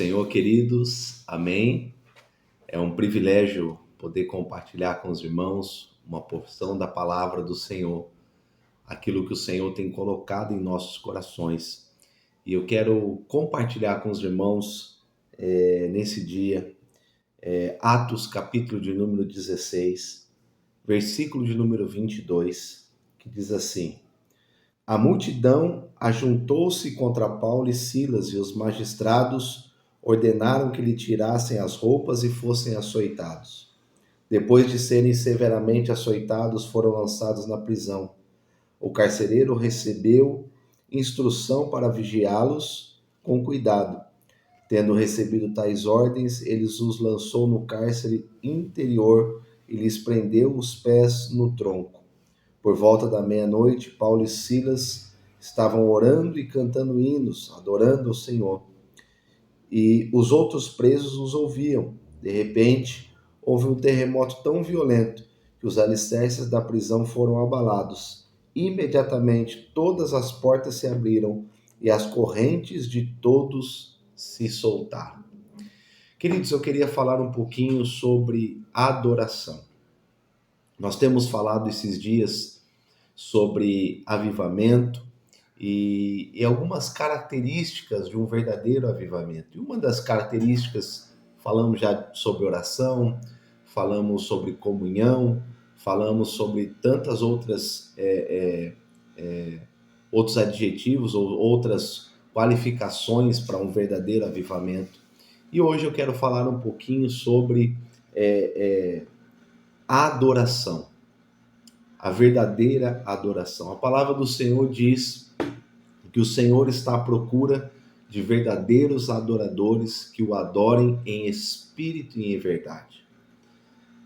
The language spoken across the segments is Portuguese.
Senhor, queridos. Amém. É um privilégio poder compartilhar com os irmãos uma porção da palavra do Senhor, aquilo que o Senhor tem colocado em nossos corações. E eu quero compartilhar com os irmãos nesse dia, Atos, capítulo de número 16, versículo de número 22, que diz assim: A multidão ajuntou-se contra Paulo e Silas, e os magistrados ordenaram que lhe tirassem as roupas e fossem açoitados. Depois de serem severamente açoitados, foram lançados na prisão. O carcereiro recebeu instrução para vigiá-los com cuidado. Tendo recebido tais ordens, ele os lançou no cárcere interior e lhes prendeu os pés no tronco. Por volta da meia-noite, Paulo e Silas estavam orando e cantando hinos, adorando o Senhor. E os outros presos os ouviam. De repente, houve um terremoto tão violento que os alicerces da prisão foram abalados. Imediatamente, todas as portas se abriram e as correntes de todos se soltaram. Queridos, eu queria falar um pouquinho sobre adoração. Nós temos falado esses dias sobre avivamento e algumas características de um verdadeiro avivamento. E uma das características, falamos já sobre oração, falamos sobre comunhão, falamos sobre tantas outras outros adjetivos ou outras qualificações para um verdadeiro avivamento. E hoje eu quero falar um pouquinho sobre a adoração, a verdadeira adoração. A palavra do Senhor diz que o Senhor está à procura de verdadeiros adoradores que o adorem em espírito e em verdade.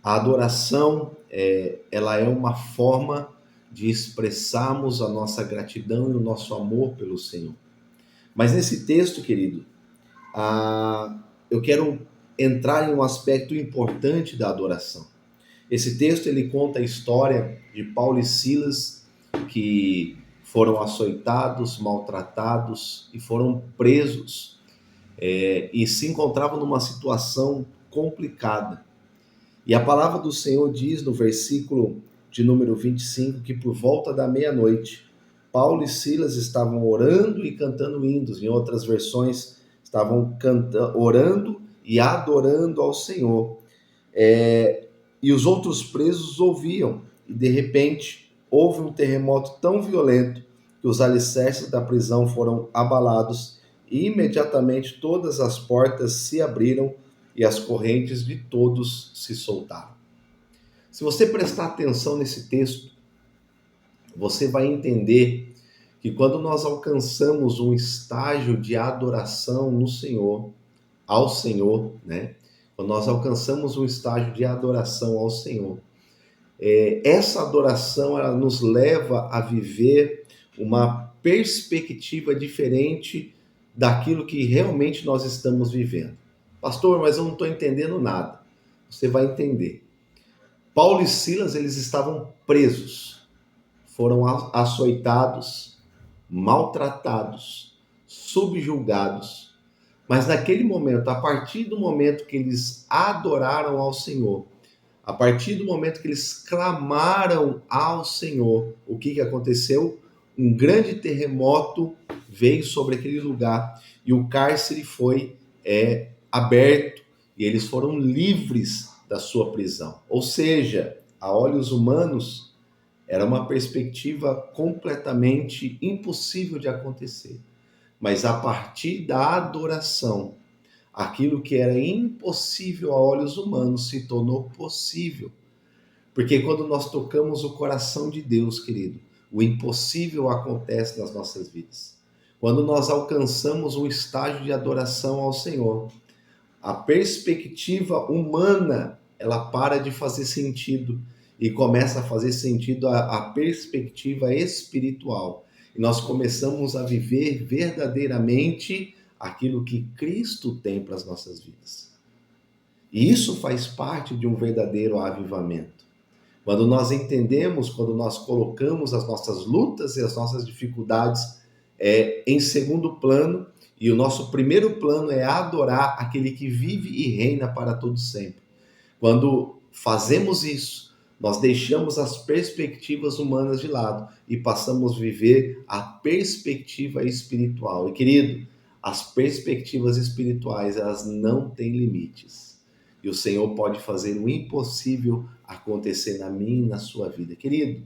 A adoração, ela é uma forma de expressarmos a nossa gratidão e o nosso amor pelo Senhor. Mas nesse texto, querido, eu quero entrar em um aspecto importante da adoração. Esse texto ele conta a história de Paulo e Silas, que foram açoitados, maltratados e foram presos e se encontravam numa situação complicada. E a palavra do Senhor diz no versículo de número 25 que por volta da meia-noite, Paulo e Silas estavam orando e cantando hinos. Em outras versões, estavam orando e adorando ao Senhor. E os outros presos ouviam, e de repente houve um terremoto tão violento que os alicerces da prisão foram abalados e imediatamente todas as portas se abriram e as correntes de todos se soltaram. Se você prestar atenção nesse texto, você vai entender que quando nós alcançamos um estágio de adoração no Senhor, ao Senhor, né? Quando nós alcançamos um estágio de adoração ao Senhor, essa adoração ela nos leva a viver uma perspectiva diferente daquilo que realmente nós estamos vivendo. Pastor, mas eu não estou entendendo nada. Você vai entender. Paulo e Silas, eles estavam presos, foram açoitados, maltratados, subjugados. Mas naquele momento, a partir do momento que eles adoraram ao Senhor, a partir do momento que eles clamaram ao Senhor, o que aconteceu? Um grande terremoto veio sobre aquele lugar e o cárcere foi aberto e eles foram livres da sua prisão. Ou seja, a olhos humanos, era uma perspectiva completamente impossível de acontecer. Mas a partir da adoração, aquilo que era impossível a olhos humanos se tornou possível. Porque quando nós tocamos o coração de Deus, querido, o impossível acontece nas nossas vidas. Quando nós alcançamos um estágio de adoração ao Senhor, a perspectiva humana, ela para de fazer sentido e começa a fazer sentido a perspectiva espiritual. E nós começamos a viver verdadeiramente aquilo que Cristo tem para as nossas vidas. E isso faz parte de um verdadeiro avivamento. Quando nós entendemos, quando nós colocamos as nossas lutas e as nossas dificuldades em segundo plano E o nosso primeiro plano é adorar aquele que vive e reina para todo sempre. Quando fazemos isso, nós deixamos as perspectivas humanas de lado e passamos a viver a perspectiva espiritual. E querido, as perspectivas espirituais, elas não têm limites. E o Senhor pode fazer o impossível acontecer na minha e na sua vida. Querido,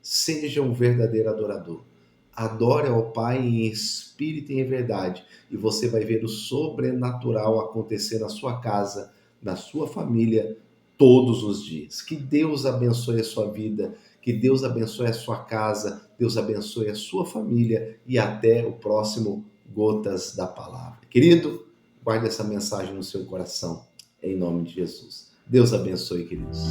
seja um verdadeiro adorador. Adore ao Pai em espírito e em verdade, e você vai ver o sobrenatural acontecer na sua casa, na sua família, todos os dias. Que Deus abençoe a sua vida, que Deus abençoe a sua casa, Deus abençoe a sua família e até o próximo Gotas da Palavra. Querido, guarde essa mensagem no seu coração, em nome de Jesus. Deus abençoe, queridos.